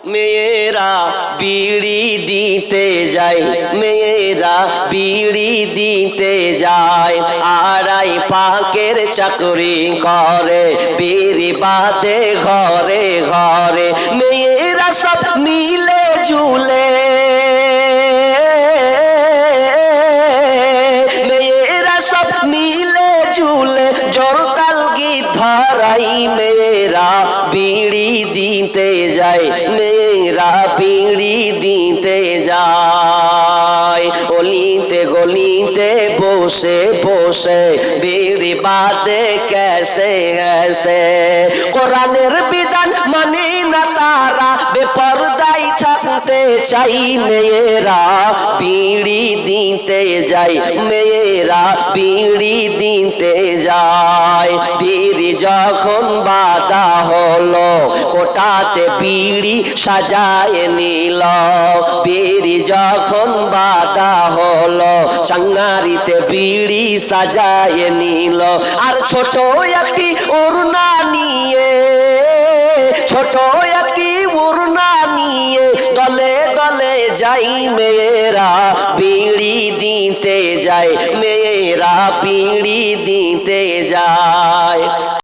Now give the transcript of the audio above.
মেয়েরা বিড়ি দিতে যায়, মেয়েরা বিড়ি দিতে যায়, আড়াই পাকের চাকরি করে, বিড়ি বাদে ঘরে ঘরে। মেয়েরা সব মিলে জুলে, মেয়েরা সব মিলে জুলে জোরতাল গীত ধরাই, মেয়েরা বিড়ি দিতে যায়, মেয়েরা বিড়ি দিতে যায়। অলিতে গলিতে বসে বসে বিড়ি বাদে কেসে কেসে, কোরআনের বিধান মানে না তারা, বেপরদাই থাকতে চাই, মেয়েরা বিড়ি দিতে যায়, মেয়েরা বিড়ি দিতে যায়। বিড়ি যখন বাঁধা হলো, কোটাতে বিড়ি সাজায় নিল, বিড়ি যখন বাঁধা হলো, চাঙ্গারিতে বিড়ি সাজায় নিল। আর ছোট একটি ওড়না নিয়ে, ছোট একটি ওড়না নিয়ে দলে দলে যাই, মেয়েরা বিড়ি দিতে যায়, মেয়েরা বিড়ি দিতে যায়।